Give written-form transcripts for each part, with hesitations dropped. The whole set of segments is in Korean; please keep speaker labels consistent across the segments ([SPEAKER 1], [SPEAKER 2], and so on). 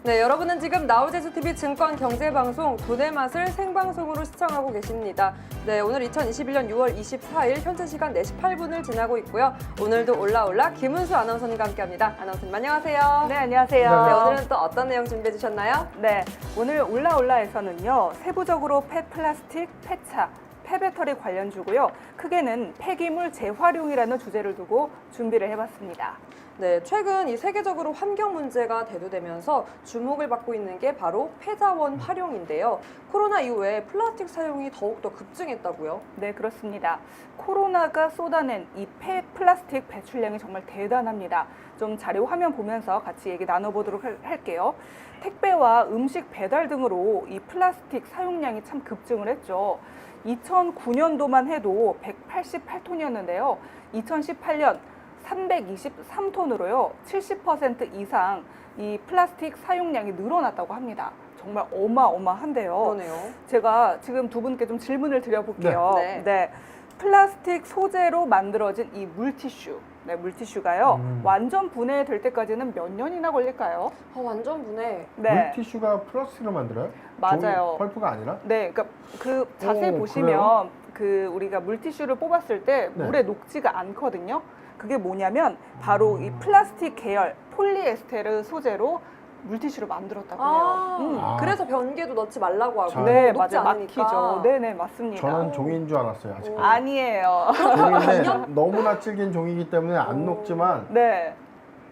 [SPEAKER 1] 네, 여러분은 지금 나우제주TV 증권경제방송 돈의 맛을 생방송으로 시청하고 계십니다. 네, 오늘 2021년 6월 24일 현재 시간 4시 8분을 지나고 있고요. 오늘도 올라올라 김은수 아나운서님과 함께합니다. 아나운서님 안녕하세요.
[SPEAKER 2] 네, 안녕하세요.
[SPEAKER 1] 네, 오늘은 또 어떤 내용 준비해 주셨나요?
[SPEAKER 2] 네, 오늘 올라올라에서는요. 세부적으로 폐플라스틱, 폐차, 폐배터리 관련주고요. 크게는 폐기물 재활용이라는 주제를 두고 준비를 해봤습니다.
[SPEAKER 1] 네, 최근 이 세계적으로 환경 문제가 대두되면서 주목을 받고 있는 게 바로 폐자원 활용인데요. 코로나 이후에 플라스틱 사용이 더욱더 급증했다고요?
[SPEAKER 2] 네, 그렇습니다. 코로나가 쏟아낸 이 폐플라스틱 배출량이 정말 대단합니다. 좀 자료 화면 보면서 같이 얘기 나눠보도록 할게요. 택배와 음식 배달 등으로 이 플라스틱 사용량이 참 급증을 했죠. 2009년도만 해도 188톤이었는데요. 2018년 323톤으로요. 70% 이상 이 플라스틱 사용량이 늘어났다고 합니다. 정말 어마어마한데요.
[SPEAKER 1] 그러네요.
[SPEAKER 2] 제가 지금 두 분께 좀 질문을 드려볼게요.
[SPEAKER 1] 네.
[SPEAKER 2] 네. 플라스틱 소재로 만들어진 이 물티슈. 네, 물티슈가요. 완전 분해될 때까지는 몇 년이나 걸릴까요?
[SPEAKER 1] 완전 분해.
[SPEAKER 2] 네.
[SPEAKER 3] 물티슈가 플라스틱으로 만들어요?
[SPEAKER 2] 맞아요.
[SPEAKER 3] 종이 펄프가 아니라?
[SPEAKER 2] 네, 그러니까 그 자세히
[SPEAKER 3] 오,
[SPEAKER 2] 보시면
[SPEAKER 3] 그래요?
[SPEAKER 2] 그 우리가 물티슈를 뽑았을 때
[SPEAKER 3] 네.
[SPEAKER 2] 물에 녹지가 않거든요. 그게 뭐냐면 바로 이 플라스틱 계열 폴리에스테르 소재로 물티슈를 만들었다고 해요.
[SPEAKER 3] 아.
[SPEAKER 1] 그래서 변기에도 넣지 말라고 하고.
[SPEAKER 2] 네,
[SPEAKER 1] 녹지
[SPEAKER 2] 맞아요.
[SPEAKER 1] 않으니까.
[SPEAKER 2] 막히죠. 네네, 맞습니다.
[SPEAKER 3] 저는 종이인 줄 알았어요. 아직.
[SPEAKER 2] 아니에요.
[SPEAKER 3] 종이인데 너무나 질긴 종이기 때문에 안 녹지만
[SPEAKER 2] 네,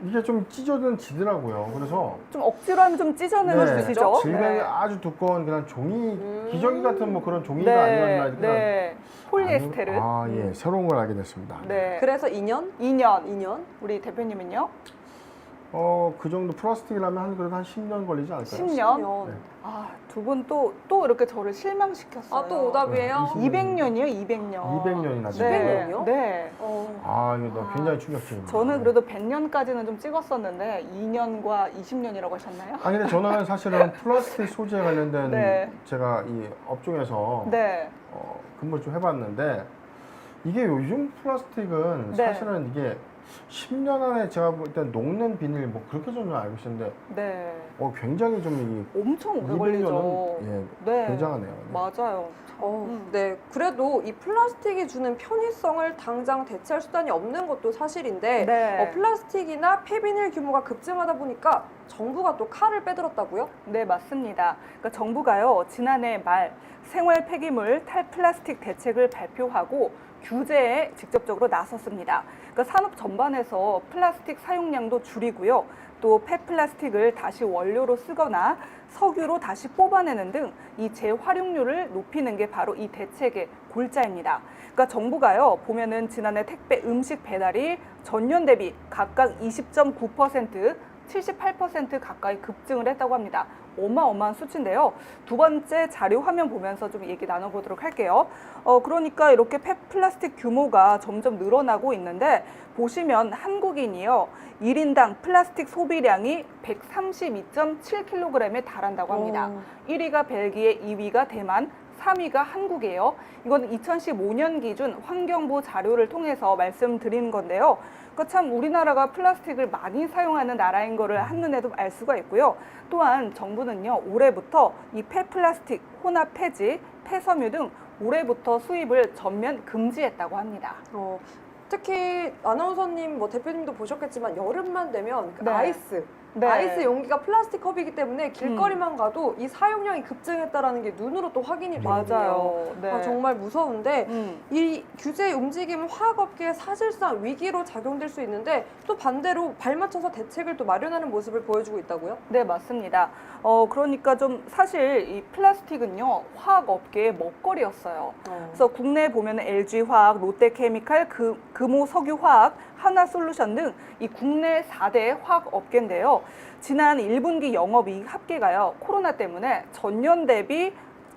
[SPEAKER 3] 이게 좀 찢어는 지더라고요. 그래서
[SPEAKER 2] 좀 억지로 하면 좀 찢어내는 수 있죠.
[SPEAKER 3] 질감이
[SPEAKER 2] 네.
[SPEAKER 3] 아주 두꺼운 그냥 종이, 기저귀 같은 뭐 그런 종이가
[SPEAKER 2] 네,
[SPEAKER 3] 아니었나. 그냥
[SPEAKER 2] 네. 폴리에스테르.
[SPEAKER 3] 아, 예. 새로운 걸 알게 됐습니다.
[SPEAKER 2] 네.
[SPEAKER 1] 그래서 2년?
[SPEAKER 2] 2년.
[SPEAKER 1] 2년?
[SPEAKER 2] 우리 대표님은요?
[SPEAKER 3] 그 정도 플라스틱이라면 그래도 한 10년 걸리지 않을까요?
[SPEAKER 2] 10년?
[SPEAKER 3] 네.
[SPEAKER 2] 아, 두 분 또 이렇게 저를 실망시켰어요.
[SPEAKER 1] 아, 또 오답이에요?
[SPEAKER 3] 네,
[SPEAKER 2] 200년이요, 200년.
[SPEAKER 3] 200년이나
[SPEAKER 2] 네.
[SPEAKER 1] 200년이요?
[SPEAKER 2] 네.
[SPEAKER 3] 아, 이거 굉장히 충격적입니다.
[SPEAKER 2] 저는 그래도 100년까지는 좀 찍었었는데 2년과 20년이라고 하셨나요?
[SPEAKER 3] 아니 근데 저는 사실은 플라스틱 소재 관련된
[SPEAKER 2] 네.
[SPEAKER 3] 제가 이 업종에서
[SPEAKER 2] 네.
[SPEAKER 3] 근무를 좀 해봤는데 이게 요즘 플라스틱은
[SPEAKER 2] 네.
[SPEAKER 3] 사실은 이게 10년 안에 제가 볼 때 녹는 비닐 뭐 그렇게 저는 알고 있었는데
[SPEAKER 2] 네.
[SPEAKER 3] 굉장히 좀
[SPEAKER 2] 엄청 오래
[SPEAKER 3] 200년은
[SPEAKER 2] 걸리죠.
[SPEAKER 3] 네. 굉장하네요. 네.
[SPEAKER 2] 맞아요.
[SPEAKER 1] 네. 그래도 이 플라스틱이 주는 편의성을 당장 대체할 수단이 없는 것도 사실인데
[SPEAKER 2] 네.
[SPEAKER 1] 플라스틱이나 폐비닐 규모가 급증하다 보니까 정부가 또 칼을 빼들었다고요?
[SPEAKER 2] 네, 맞습니다. 그러니까 정부가요, 지난해 말 생활 폐기물 탈플라스틱 대책을 발표하고 규제에 직접적으로 나섰습니다. 그러니까 산업 전반에서 플라스틱 사용량도 줄이고요. 또 폐플라스틱을 다시 원료로 쓰거나 석유로 다시 뽑아내는 등 이 재활용률을 높이는 게 바로 이 대책의 골자입니다. 그러니까 정부가요, 보면은 지난해 택배 음식 배달이 전년 대비 각각 20.9%, 78% 가까이 급증을 했다고 합니다. 어마어마한 수치인데요. 두 번째 자료 화면 보면서 좀 얘기 나눠보도록 할게요. 그러니까 이렇게 폐플라스틱 규모가 점점 늘어나고 있는데 보시면 한국인이요. 1인당 플라스틱 소비량이 132.7kg에 달한다고 합니다. 1위가 벨기에, 2위가 대만, 3위가 한국이에요. 이건 2015년 기준 환경부 자료를 통해서 말씀드리는 건데요. 그러니까 참 우리나라가 플라스틱을 많이 사용하는 나라인 거를 한눈에도 알 수가 있고요. 또한 정부는요, 올해부터 이 폐플라스틱, 혼합 폐지, 폐섬유 등 올해부터 수입을 전면 금지했다고 합니다.
[SPEAKER 1] 특히 아나운서님, 대표님도 보셨겠지만 여름만 되면 그
[SPEAKER 2] 네.
[SPEAKER 1] 아이스
[SPEAKER 2] 네.
[SPEAKER 1] 아이스 용기가 플라스틱 컵이기 때문에 길거리만 가도 이 사용량이 급증했다라는 게 눈으로 또 확인이 되거든요.
[SPEAKER 2] 맞아요. 네.
[SPEAKER 1] 정말 무서운데
[SPEAKER 2] 음.
[SPEAKER 1] 이 규제 움직임은 화학업계에 사실상 위기로 작용될 수 있는데 또 반대로 발맞춰서 대책을 또 마련하는 모습을 보여주고 있다고요?
[SPEAKER 2] 네, 맞습니다. 그러니까 좀 사실 이 플라스틱은요, 화학업계의 먹거리였어요. 그래서 국내에 보면 LG화학, 롯데케미칼, 금호석유화학, 하나솔루션 등 이 국내 4대 화학업계인데요. 지난 1분기 영업이익 합계가요, 코로나 때문에 전년 대비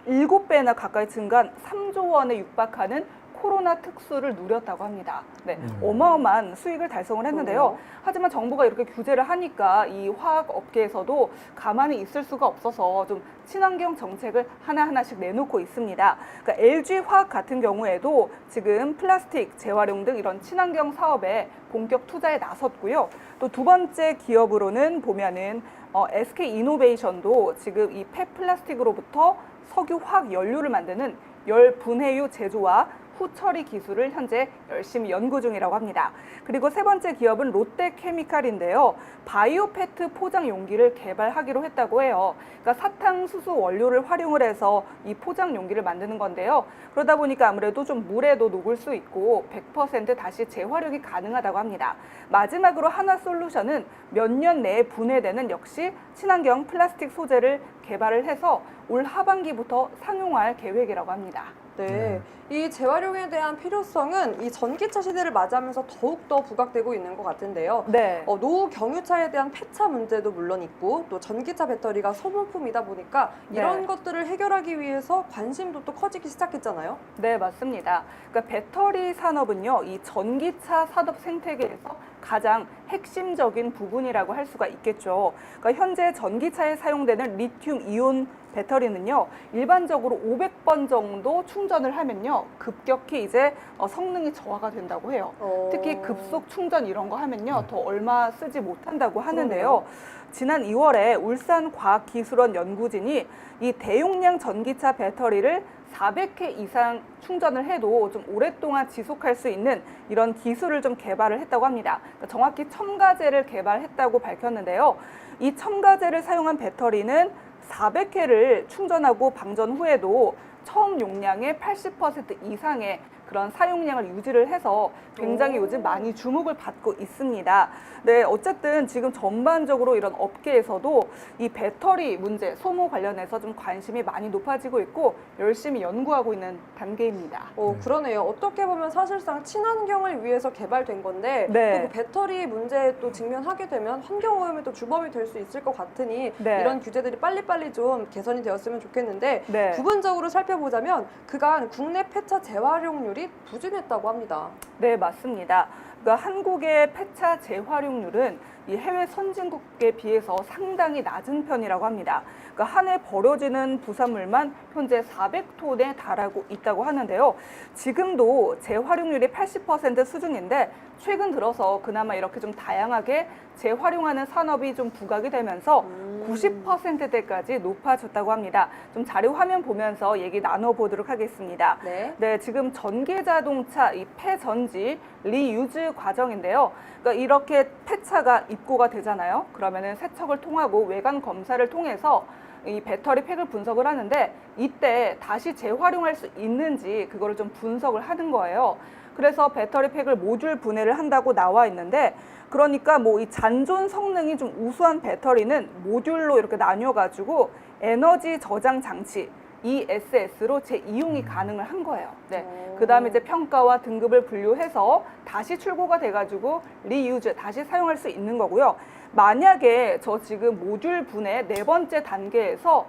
[SPEAKER 2] 7배나 가까이 증가한 3조 원에 육박하는 코로나 특수를 누렸다고 합니다. 네, 어마어마한 수익을 달성을 했는데요.
[SPEAKER 1] 그럼요.
[SPEAKER 2] 하지만 정부가 이렇게 규제를 하니까 이 화학 업계에서도 가만히 있을 수가 없어서 좀 친환경 정책을 하나하나씩 내놓고 있습니다. 그러니까 LG 화학 같은 경우에도 지금 플라스틱 재활용 등 이런 친환경 사업에 본격 투자에 나섰고요. 또 두 번째 기업으로는 보면은 SK 이노베이션도 지금 이 폐플라스틱으로부터 석유 화학 연료를 만드는 열 분해유 제조와 후처리 기술을 현재 열심히 연구 중이라고 합니다. 그리고 세 번째 기업은 롯데케미칼인데요. 바이오 페트 포장 용기를 개발하기로 했다고 해요. 그러니까 사탕수수 원료를 활용을 해서 이 포장 용기를 만드는 건데요. 그러다 보니까 아무래도 좀 물에도 녹을 수 있고 100% 다시 재활용이 가능하다고 합니다. 마지막으로 하나솔루션은 몇 년 내에 분해되는 역시 친환경 플라스틱 소재를 개발을 해서 올 하반기부터 상용화할 계획이라고 합니다.
[SPEAKER 1] 네, 이 재활용에 대한 필요성은 이 전기차 시대를 맞이하면서 더욱더 부각되고 있는 것 같은데요.
[SPEAKER 2] 네.
[SPEAKER 1] 노후 경유차에 대한 폐차 문제도 물론 있고 또 전기차 배터리가 소모품이다 보니까 이런
[SPEAKER 2] 네.
[SPEAKER 1] 것들을 해결하기 위해서 관심도 또 커지기 시작했잖아요.
[SPEAKER 2] 네, 맞습니다. 그러니까 배터리 산업은요, 이 전기차 산업 생태계에서 가장 핵심적인 부분이라고 할 수가 있겠죠. 그러니까 현재 전기차에 사용되는 리튬 이온 배터리는요, 일반적으로 500번 정도 충전을 하면요, 급격히 이제 성능이 저하가 된다고 해요. 특히 급속 충전 이런 거 하면요, 더 얼마 쓰지 못한다고 하는데요. 지난 2월에 울산과학기술원 연구진이 이 대용량 전기차 배터리를 400회 이상 충전을 해도 좀 오랫동안 지속할 수 있는 이런 기술을 좀 개발을 했다고 합니다. 그러니까 정확히 첨가제를 개발했다고 밝혔는데요. 이 첨가제를 사용한 배터리는 400회를 충전하고 방전 후에도 처음 용량의 80% 이상의 그런 사용량을 유지를 해서 굉장히 요즘 많이 주목을 받고 있습니다. 네, 어쨌든 지금 전반적으로 이런 업계에서도 이 배터리 문제, 소모 관련해서 좀 관심이 많이 높아지고 있고 열심히 연구하고 있는 단계입니다.
[SPEAKER 1] 그러네요. 어떻게 보면 사실상 친환경을 위해서 개발된 건데
[SPEAKER 2] 네.
[SPEAKER 1] 또 그 배터리 문제에 또 직면하게 되면 환경오염의 또 주범이 될 수 있을 것 같으니
[SPEAKER 2] 네.
[SPEAKER 1] 이런 규제들이 빨리빨리 좀 개선이 되었으면 좋겠는데
[SPEAKER 2] 네.
[SPEAKER 1] 부분적으로 살펴보자면 그간 국내 폐차 재활용률이 부진했다고 합니다.
[SPEAKER 2] 네, 맞습니다. 그러니까 한국의 폐차 재활용률은 이 해외 선진국에 비해서 상당히 낮은 편이라고 합니다. 그러니까 한 해 버려지는 부산물만 현재 400톤에 달하고 있다고 하는데요. 지금도 재활용률이 80% 수준인데 최근 들어서 그나마 이렇게 좀 다양하게 재활용하는 산업이 좀 부각이 되면서 90%대까지 높아졌다고 합니다. 좀 자료 화면 보면서 얘기 나눠보도록 하겠습니다.
[SPEAKER 1] 네.
[SPEAKER 2] 지금 전기 자동차 이 폐전지 리유즈 과정인데요. 그러니까 이렇게 폐차가 입고가 되잖아요. 그러면은 세척을 통하고 외관 검사를 통해서 이 배터리 팩을 분석을 하는데 이때 다시 재활용할 수 있는지 그거를 좀 분석을 하는 거예요. 그래서 배터리 팩을 모듈 분해를 한다고 나와 있는데 그러니까 뭐 이 잔존 성능이 좀 우수한 배터리는 모듈로 이렇게 나뉘어가지고 에너지 저장 장치 ESS로 재이용이 가능을 한 거예요. 네. 그다음에 이제 평가와 등급을 분류해서 다시 출고가 돼가지고 리유즈 다시 사용할 수 있는 거고요. 만약에 저 지금 모듈 분해 4번째 단계에서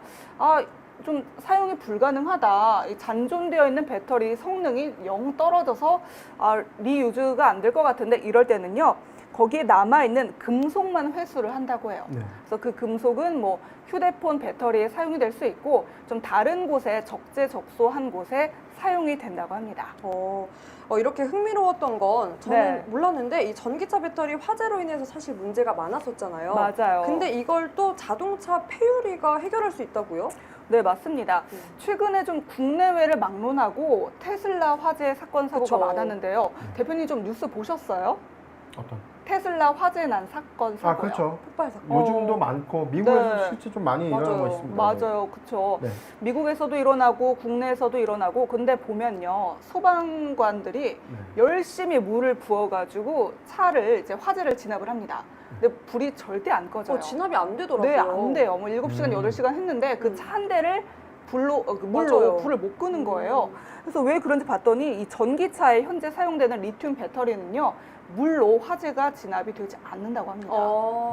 [SPEAKER 2] 좀 사용이 불가능하다. 잔존되어 있는 배터리 성능이 영 떨어져서 리유즈가 안 될 것 같은데 이럴 때는요. 거기에 남아있는 금속만 회수를 한다고 해요.
[SPEAKER 3] 네.
[SPEAKER 2] 그래서 그 금속은 뭐 휴대폰 배터리에 사용이 될 수 있고 좀 다른 곳에 적재적소한 곳에 사용이 된다고 합니다.
[SPEAKER 1] 이렇게 흥미로웠던 건 저는
[SPEAKER 2] 네.
[SPEAKER 1] 몰랐는데 이 전기차 배터리 화재로 인해서 사실 문제가 많았었잖아요.
[SPEAKER 2] 맞아요.
[SPEAKER 1] 근데 이걸 또 자동차 폐유리가 해결할 수 있다고요?
[SPEAKER 2] 네, 맞습니다. 최근에 좀 국내외를 막론하고 테슬라 화재 사건 사고가
[SPEAKER 1] 그쵸.
[SPEAKER 2] 많았는데요. 대표님 좀 뉴스 보셨어요?
[SPEAKER 3] 어떤?
[SPEAKER 2] 테슬라 화재 난 사건 사고요.
[SPEAKER 3] 그렇죠.
[SPEAKER 1] 폭발 사건.
[SPEAKER 3] 요즘도 많고 미국에서
[SPEAKER 2] 네.
[SPEAKER 3] 실제 좀 많이 일어나고
[SPEAKER 1] 맞아요.
[SPEAKER 3] 있습니다.
[SPEAKER 2] 맞아요, 그렇죠.
[SPEAKER 3] 네.
[SPEAKER 2] 미국에서도 일어나고 국내에서도 일어나고 근데 보면요 소방관들이
[SPEAKER 3] 네.
[SPEAKER 2] 열심히 물을 부어가지고 차를 이제 화재를 진압을 합니다. 근데 불이 절대 안 꺼져요.
[SPEAKER 1] 진압이 안 되더라고요.
[SPEAKER 2] 네, 안 돼요. 뭐 7시간, 8시간 했는데 그 차 한 대를 물로
[SPEAKER 1] 맞아요.
[SPEAKER 2] 불을 못 끄는 거예요. 그래서 왜 그런지 봤더니 이 전기차에 현재 사용되는 리튬 배터리는요. 물로 화재가 진압이 되지 않는다고 합니다.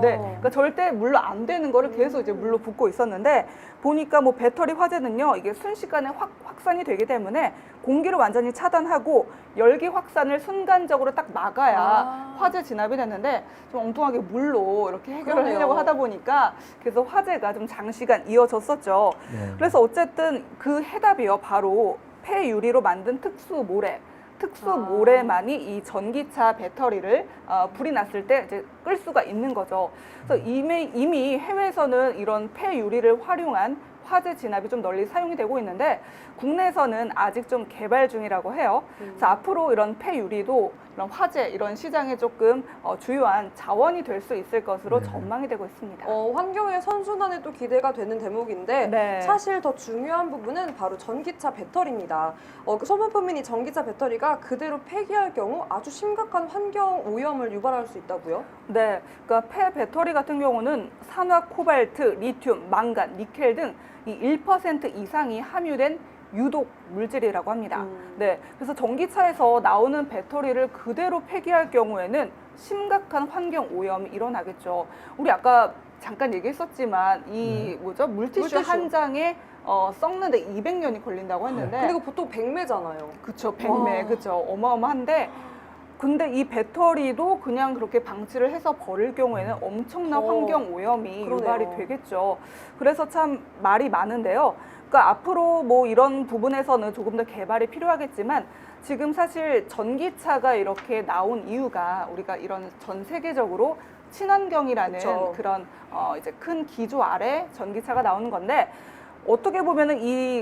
[SPEAKER 2] 네, 그러니까 절대 물로 안 되는 거를 계속 이제 물로 붓고 있었는데 보니까 뭐 배터리 화재는요 이게 순식간에 확산이 되기 때문에 공기를 완전히 차단하고 열기 확산을 순간적으로 딱 막아야 화재 진압이 됐는데 좀 엉뚱하게 물로 이렇게 해결을
[SPEAKER 1] 그러네요.
[SPEAKER 2] 하려고 하다 보니까 그래서 화재가 좀 장시간 이어졌었죠.
[SPEAKER 3] 네.
[SPEAKER 2] 그래서 어쨌든 그 해답이요 바로 폐유리로 만든 특수 모래. 특수 모래만이 이 전기차 배터리를 불이 났을 때 이제 끌 수가 있는 거죠. 그래서 이미 해외에서는 이런 폐유리를 활용한 화재 진압이 좀 널리 사용이 되고 있는데 국내에서는 아직 좀 개발 중이라고 해요. 그래서 앞으로 이런 폐유리도 이런 화재, 이런 시장에 조금 주요한 자원이 될 수 있을 것으로 전망이 되고 있습니다.
[SPEAKER 1] 환경의 선순환에 또 기대가 되는 대목인데
[SPEAKER 2] 네.
[SPEAKER 1] 사실 더 중요한 부분은 바로 전기차 배터리입니다. 그 소모품인 이 전기차 배터리가 그대로 폐기할 경우 아주 심각한 환경 오염을 유발할 수 있다고요?
[SPEAKER 2] 네, 그러니까 폐 배터리 같은 경우는 산화 코발트, 리튬, 망간, 니켈 등 이 1% 이상이 함유된 유독 물질이라고 합니다. 네, 그래서 전기차에서 나오는 배터리를 그대로 폐기할 경우에는 심각한 환경 오염이 일어나겠죠. 우리 아까 잠깐 얘기했었지만 이 물티슈 한 장에 썩는데 200년이 걸린다고 했는데
[SPEAKER 1] 그리고 보통 백매잖아요.
[SPEAKER 2] 그쵸, 100매, 그쵸, 어마어마한데 근데 이 배터리도 그냥 그렇게 방치를 해서 버릴 경우에는 엄청난 환경 오염이
[SPEAKER 1] 그러네요.
[SPEAKER 2] 유발이 되겠죠. 그래서 참 말이 많은데요. 그러니까 앞으로 뭐 이런 부분에서는 조금 더 개발이 필요하겠지만 지금 사실 전기차가 이렇게 나온 이유가 우리가 이런 전 세계적으로 친환경이라는
[SPEAKER 1] 그쵸.
[SPEAKER 2] 그런 이제 큰 기조 아래 전기차가 나오는 건데 어떻게 보면은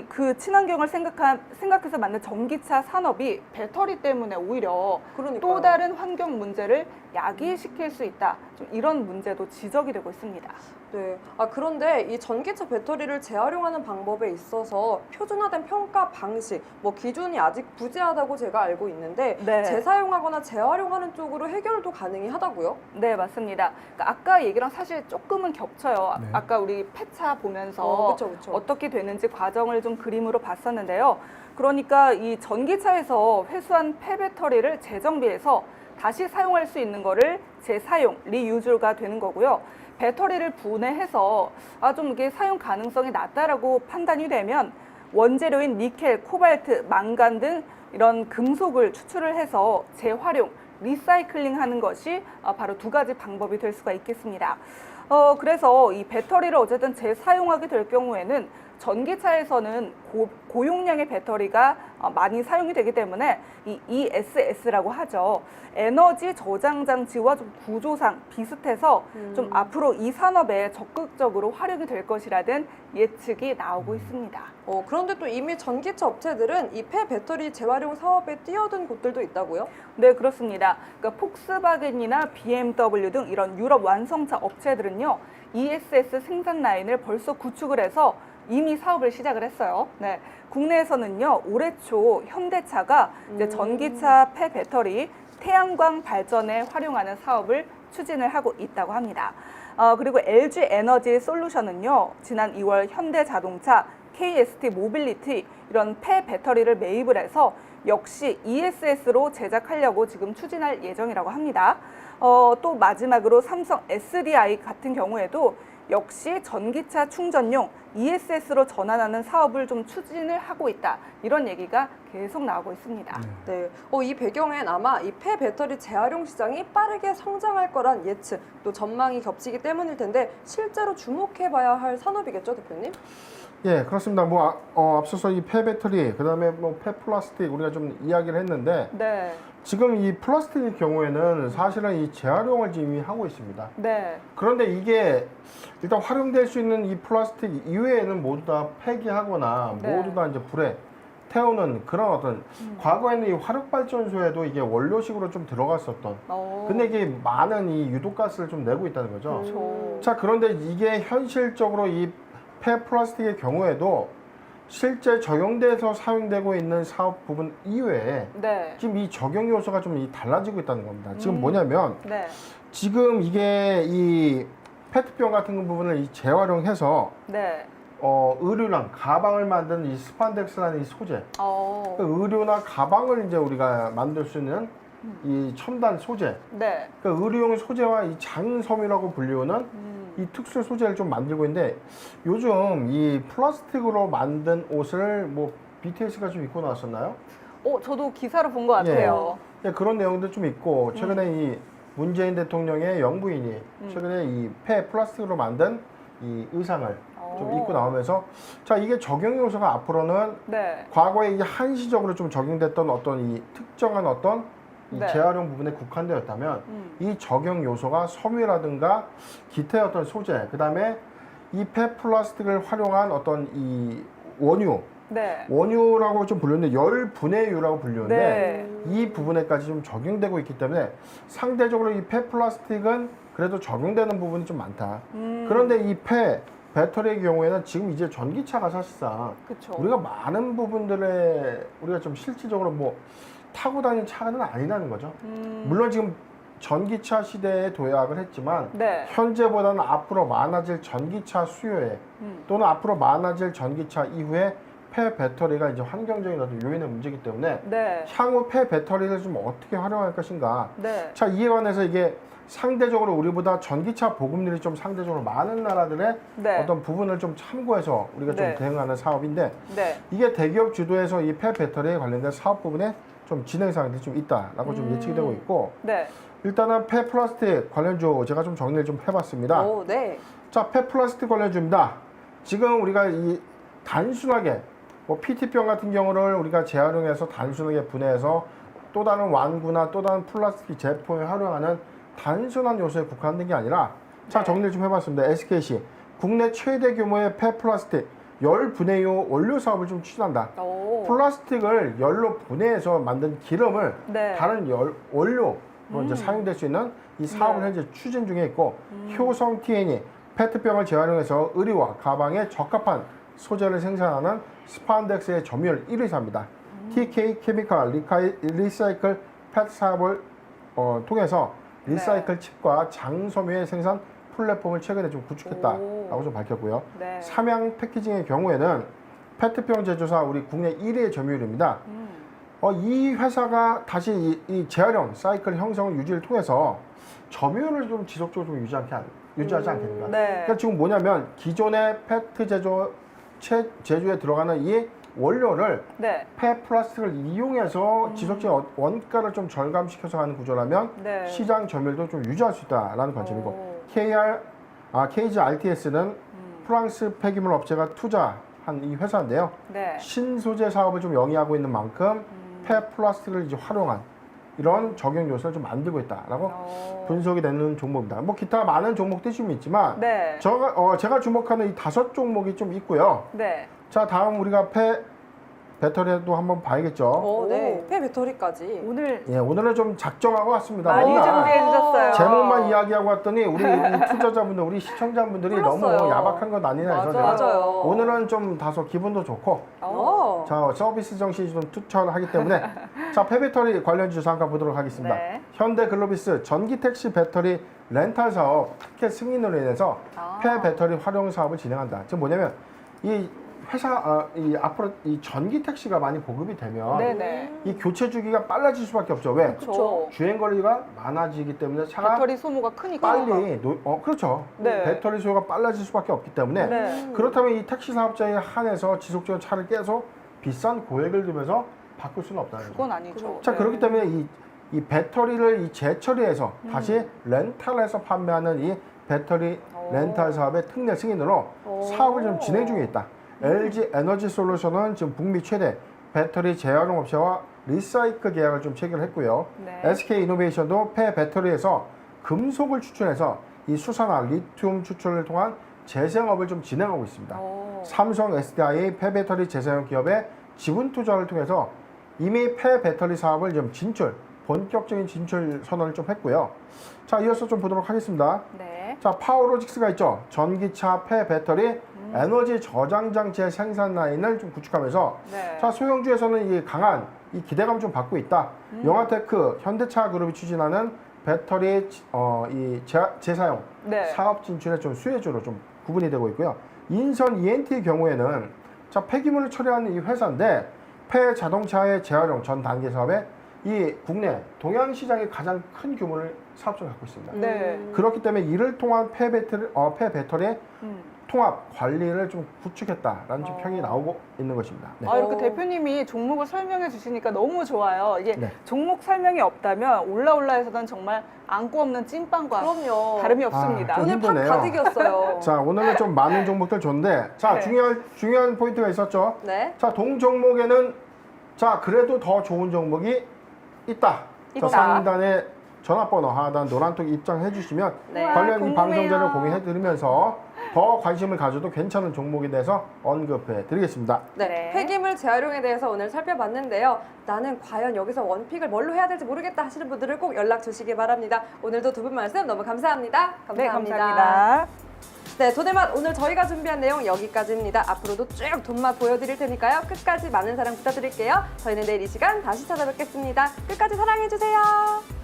[SPEAKER 2] 그 친환경을 생각해서 만든 전기차 산업이 배터리 때문에 오히려
[SPEAKER 1] 그러니까요.
[SPEAKER 2] 또 다른 환경 문제를 야기시킬 수 있다. 좀 이런 문제도 지적이 되고 있습니다.
[SPEAKER 1] 네. 그런데 이 전기차 배터리를 재활용하는 방법에 있어서 표준화된 평가 방식, 기준이 아직 부재하다고 제가 알고 있는데
[SPEAKER 2] 네.
[SPEAKER 1] 재사용하거나 재활용하는 쪽으로 해결도 가능하다고요?
[SPEAKER 2] 네, 맞습니다. 그러니까 아까 얘기랑 사실 조금은 겹쳐요.
[SPEAKER 3] 네.
[SPEAKER 2] 아까 우리 폐차 보면서
[SPEAKER 1] 그렇죠.
[SPEAKER 2] 어떻게 되는지 과정을 좀 그림으로 봤었는데요. 그러니까 이 전기차에서 회수한 폐배터리를 재정비해서 다시 사용할 수 있는 거를 재사용, 리유즈가 되는 거고요. 배터리를 분해해서 좀 이게 사용 가능성이 낮다라고 판단이 되면 원재료인 니켈, 코발트, 망간 등 이런 금속을 추출을 해서 재활용, 리사이클링 하는 것이 바로 두 가지 방법이 될 수가 있겠습니다. 그래서 이 배터리를 어쨌든 재사용하게 될 경우에는 전기차에서는 고용량의 배터리가 많이 사용이 되기 때문에 이 ESS라고 하죠. 에너지 저장 장치와 좀 구조상 비슷해서 좀 앞으로 이 산업에 적극적으로 활용이 될 것이라는 예측이 나오고 있습니다.
[SPEAKER 1] 그런데 또 이미 전기차 업체들은 이 폐배터리 재활용 사업에 뛰어든 곳들도 있다고요?
[SPEAKER 2] 네, 그렇습니다. 그러니까 폭스바겐이나 BMW 등 이런 유럽 완성차 업체들은요, ESS 생산 라인을 벌써 구축을 해서 이미 사업을 시작을 했어요. 네, 국내에서는요, 올해 초 현대차가 이제 전기차 폐배터리 태양광 발전에 활용하는 사업을 추진을 하고 있다고 합니다. 그리고 LG 에너지 솔루션은요, 지난 2월 현대자동차, KST 모빌리티 이런 폐배터리를 매입을 해서 역시 ESS로 제작하려고 지금 추진할 예정이라고 합니다. 또 마지막으로 삼성 SDI 같은 경우에도 역시 전기차 충전용 ESS로 전환하는 사업을 좀 추진을 하고 있다. 이런 얘기가 계속 나오고 있습니다.
[SPEAKER 1] 네. 이 배경엔 아마 이 폐배터리 재활용 시장이 빠르게 성장할 거란 예측, 또 전망이 겹치기 때문일 텐데 실제로 주목해봐야 할 산업이겠죠, 대표님?
[SPEAKER 3] 예, 그렇습니다. 앞서서 이 폐배터리, 그다음에 폐플라스틱 우리가 좀 이야기를 했는데
[SPEAKER 2] 네.
[SPEAKER 3] 지금 이 플라스틱의 경우에는 사실은 이 재활용을 지금 이미 하고 있습니다.
[SPEAKER 2] 네.
[SPEAKER 3] 그런데 이게 일단 활용될 수 있는 이 플라스틱 이외에는 모두 다 폐기하거나
[SPEAKER 2] 네.
[SPEAKER 3] 모두 다 이제 불에 태우는 그런 어떤 과거에는 이 화력발전소에도 이게 원료식으로 좀 들어갔었던 근데 이게 많은 이 유독가스를 좀 내고 있다는 거죠.
[SPEAKER 2] 그렇죠.
[SPEAKER 3] 자, 그런데 이게 현실적으로 이 폐플라스틱의 경우에도 실제 적용돼서 사용되고 있는 사업 부분 이외에
[SPEAKER 2] 네.
[SPEAKER 3] 지금 이 적용 요소가 좀 달라지고 있다는 겁니다. 지금 뭐냐면
[SPEAKER 2] 네.
[SPEAKER 3] 지금 이게 이 페트병 같은 부분을 이 재활용해서
[SPEAKER 2] 네.
[SPEAKER 3] 의류랑 가방을 만드는 이 스판덱스라는 이 소재,
[SPEAKER 2] 어.
[SPEAKER 3] 그 의류나 가방을 이제 우리가 만들 수 있는 이 첨단 소재,
[SPEAKER 2] 네.
[SPEAKER 3] 그 의류용 소재와 이 장섬이라고 불리우는 이 특수 소재를 좀 만들고 있는데 요즘 이 플라스틱으로 만든 옷을 BTS가 좀 입고 나왔었나요?
[SPEAKER 2] 저도 기사로 본 것 같아요.
[SPEAKER 3] 예, 그런 내용도 좀 있고 최근에 이 문재인 대통령의 영부인이 최근에 이 폐 플라스틱으로 만든 이 의상을 좀 있고 나오면서 자 이게 적용 요소가 앞으로는
[SPEAKER 2] 네.
[SPEAKER 3] 과거에 이게 한시적으로 좀 적용됐던 어떤 이 특정한 어떤 이
[SPEAKER 2] 네.
[SPEAKER 3] 재활용 부분에 국한되었다면
[SPEAKER 2] 음.
[SPEAKER 3] 이 적용 요소가 섬유라든가 기타의 어떤 소재, 그 다음에 이 폐플라스틱을 활용한 어떤 이
[SPEAKER 2] 네.
[SPEAKER 3] 원유라고 좀 불리는데 열분해유라고 불리는데
[SPEAKER 2] 네.
[SPEAKER 3] 이 부분에까지 좀 적용되고 있기 때문에 상대적으로 이 폐플라스틱은 그래도 적용되는 부분이 좀 많다. 그런데 이 배터리의 경우에는 지금 이제 전기차가 사실상
[SPEAKER 2] 그쵸.
[SPEAKER 3] 우리가 많은 부분들에 우리가 좀 실질적으로 뭐 타고 다니는 차는 아니라는 거죠. 물론 지금 전기차 시대에 도약을 했지만
[SPEAKER 2] 네.
[SPEAKER 3] 현재보다는 앞으로 많아질 전기차 수요에 또는 앞으로 많아질 전기차 이후에 폐배터리가 이제 환경적인 어떤 요인을 움직이기 때문에
[SPEAKER 2] 네.
[SPEAKER 3] 향후 폐배터리를 좀 어떻게 활용할 것인가.
[SPEAKER 2] 네.
[SPEAKER 3] 자, 이에 관해서 이게 상대적으로 우리보다 전기차 보급률이 좀 상대적으로 많은 나라들의
[SPEAKER 2] 네.
[SPEAKER 3] 어떤 부분을 좀 참고해서 우리가 좀
[SPEAKER 2] 네.
[SPEAKER 3] 대응하는 사업인데
[SPEAKER 2] 네.
[SPEAKER 3] 이게 대기업 주도에서 이 폐배터리에 관련된 사업 부분에 좀 진행 사항들이 좀 있다라고 좀 예측이 되고 있고
[SPEAKER 2] 네.
[SPEAKER 3] 일단은 폐플라스틱 관련주 제가 좀 정리를 좀 해봤습니다.
[SPEAKER 1] 오, 네.
[SPEAKER 3] 자, 폐플라스틱 관련주입니다. 지금 우리가 이 단순하게 뭐 PT병 같은 경우를 우리가 재활용해서 단순하게 분해해서 또 다른 완구나 또 다른 플라스틱 제품에 활용하는 단순한 요소에 국한된 게 아니라 자,
[SPEAKER 2] 네.
[SPEAKER 3] 정리를 좀 해봤습니다. SKC 국내 최대 규모의 폐플라스틱 열 분해유 원료 사업을 좀 추진한다.
[SPEAKER 2] 오.
[SPEAKER 3] 플라스틱을 열로 분해해서 만든 기름을
[SPEAKER 2] 네.
[SPEAKER 3] 다른 원료로 이제 사용될 수 있는 이 사업을
[SPEAKER 2] 네.
[SPEAKER 3] 현재 추진 중에 있고 효성 TN이 페트병을 재활용해서 의류와 가방에 적합한 소재를 생산하는 스판덱스의 점유율 1위사입니다. TK 케미칼 리사이클 펫 사업을 통해서 리사이클 칩과 장섬유의 생산 플랫폼을 최근에 좀 구축했다라고 좀 밝혔고요.
[SPEAKER 2] 네.
[SPEAKER 3] 삼양 패키징의 경우에는 페트병 제조사 우리 국내 1위의 점유율입니다. 이 회사가 다시 이 재활용 사이클 형성 유지를 통해서 점유율을 좀 지속적으로 좀 유지하지 않겠는가.
[SPEAKER 2] 네.
[SPEAKER 3] 그러니까 지금 뭐냐면 기존의 페트 제조에 들어가는 이 원료를
[SPEAKER 2] 네.
[SPEAKER 3] 폐플라스틱을 이용해서 지속적인 원가를 좀 절감시켜서 가는 구조라면
[SPEAKER 2] 네.
[SPEAKER 3] 시장 점유율도 좀 유지할 수 있다라는 관점이고
[SPEAKER 2] 오.
[SPEAKER 3] KG RTS는 프랑스 폐기물 업체가 투자한 이 회사인데요.
[SPEAKER 2] 네.
[SPEAKER 3] 신소재 사업을 좀 영위하고 있는 만큼 폐플라스틱을 이제 활용한 이런 적용 요소를 좀 만들고 있다라고
[SPEAKER 2] 오.
[SPEAKER 3] 분석이 되는 종목입니다. 뭐 기타 많은 종목들이 좀 있지만
[SPEAKER 2] 네.
[SPEAKER 3] 제가 주목하는 이 5 종목이 좀 있고요.
[SPEAKER 2] 네.
[SPEAKER 3] 자, 다음 우리가 배터리도 한번 봐야겠죠.
[SPEAKER 1] 오, 네.
[SPEAKER 2] 오.
[SPEAKER 1] 폐배터리까지.
[SPEAKER 2] 오늘
[SPEAKER 3] 예, 오늘은 좀 작정하고 왔습니다.
[SPEAKER 2] 많이
[SPEAKER 3] 뭔가
[SPEAKER 2] 준비해 주셨어요.
[SPEAKER 3] 제목만 이야기하고 왔더니 우리 투자자분들, 우리 시청자분들이 너무
[SPEAKER 1] 불렀어요.
[SPEAKER 3] 야박한 건 아니나 해서 제가
[SPEAKER 1] 맞아요.
[SPEAKER 3] 오늘은 좀 다소 기분도 좋고
[SPEAKER 1] 오.
[SPEAKER 3] 자, 서비스 정신이 좀 투철을 하기 때문에 자, 폐배터리 관련주 잠깐 보도록 하겠습니다.
[SPEAKER 2] 네.
[SPEAKER 3] 현대글로비스 전기택시 배터리 렌탈 사업 타켓 승인으로 인해서 폐배터리 활용 사업을 진행한다. 지금 뭐냐면 이 회사 이 앞으로 이 전기택시가 많이 보급이 되면
[SPEAKER 2] 네네.
[SPEAKER 3] 이 교체 주기가 빨라질 수밖에 없죠. 왜?
[SPEAKER 2] 그렇죠.
[SPEAKER 3] 주행 거리가 많아지기 때문에 차가
[SPEAKER 2] 배터리 소모가 크니까.
[SPEAKER 3] 빨리 그렇죠.
[SPEAKER 2] 네.
[SPEAKER 3] 배터리 소요가 빨라질 수밖에 없기 때문에
[SPEAKER 2] 네.
[SPEAKER 3] 그렇다면 이 택시 사업자에 한해서 지속적으로 차를 계속 비싼 고액을 들면서 바꿀 수는 없다는 거죠.
[SPEAKER 2] 그건 아니죠.
[SPEAKER 3] 자,
[SPEAKER 2] 네.
[SPEAKER 3] 그렇기 때문에 이 배터리를 이 재처리해서 다시 렌탈해서 판매하는 이 배터리 렌탈 사업의 특례 승인으로 사업을 좀 진행 중에 있다. LG 에너지 솔루션은 지금 북미 최대 배터리 재활용 업체와 리사이클 계약을 좀 체결했고요.
[SPEAKER 2] 네.
[SPEAKER 3] SK 이노베이션도 폐배터리에서 금속을 추출해서 이 수산화 리튬 추출을 통한 재생업을 좀 진행하고 있습니다.
[SPEAKER 2] 오.
[SPEAKER 3] 삼성 SDI 폐배터리 재사용 기업의 지분 투자를 통해서 이미 폐배터리 사업을 좀 본격적인 진출 선언을 좀 했고요. 자, 이어서 좀 보도록 하겠습니다.
[SPEAKER 2] 네.
[SPEAKER 3] 자, 파워로직스가 있죠. 전기차 폐배터리 에너지 저장 장치의 생산 라인을 좀 구축하면서
[SPEAKER 2] 네.
[SPEAKER 3] 자, 소형주에서는 이 강한 이 기대감 좀 받고 있다. 영화테크, 현대차 그룹이 추진하는 배터리 이 재사용
[SPEAKER 2] 네.
[SPEAKER 3] 사업 진출의 좀 수혜주로 좀 구분이 되고 있고요. 인선 ENT의 경우에는 자, 폐기물을 처리하는 이 회사인데 폐자동차의 재활용 전 단계 사업에 이 국내 동양 시장의 가장 큰 규모를 사업적으로 갖고 있습니다.
[SPEAKER 2] 네.
[SPEAKER 3] 그렇기 때문에 이를 통한 폐배터리의 통합 관리를 좀 구축했다라는 좀 평이 나오고 있는 것입니다. 네.
[SPEAKER 2] 이렇게
[SPEAKER 1] 오.
[SPEAKER 2] 대표님이 종목을 설명해 주시니까 너무 좋아요. 이게
[SPEAKER 3] 네.
[SPEAKER 2] 종목 설명이 없다면 올라올라에서는 정말 안고 없는 찐빵과
[SPEAKER 1] 그럼요.
[SPEAKER 2] 다름이 없습니다.
[SPEAKER 3] 좀
[SPEAKER 1] 오늘 팝
[SPEAKER 3] 힘드네요.
[SPEAKER 1] 가득이었어요.
[SPEAKER 3] 자, 오늘은 좀 많은 종목들 줬는데, 자,
[SPEAKER 2] 네.
[SPEAKER 3] 중요한 포인트가 있었죠.
[SPEAKER 1] 네.
[SPEAKER 3] 자, 동 종목에는 자, 그래도 더 좋은 종목이 있다.
[SPEAKER 2] 있다.
[SPEAKER 3] 저 상단에 전화번호 하단 노란톡 입장해 주시면
[SPEAKER 1] 네.
[SPEAKER 3] 관련 이
[SPEAKER 2] 궁금해요.
[SPEAKER 3] 방송 자료 공유해 드리면서 더 관심을 가져도 괜찮은 종목에 대해서 언급해 드리겠습니다.
[SPEAKER 1] 네,
[SPEAKER 2] 네.
[SPEAKER 1] 폐기물 재활용에 대해서 오늘 살펴봤는데요. 나는 과연 여기서 원픽을 뭘로 해야 될지 모르겠다 하시는 분들은 꼭 연락 주시기 바랍니다. 오늘도 두 분 말씀 너무 감사합니다.
[SPEAKER 2] 네, 감사합니다.
[SPEAKER 1] 네, 돈의 맛 오늘 저희가 준비한 내용 여기까지입니다. 앞으로도 쭉 돈맛 보여드릴 테니까요. 끝까지 많은 사랑 부탁드릴게요. 저희는 내일 이 시간 다시 찾아뵙겠습니다. 끝까지 사랑해주세요.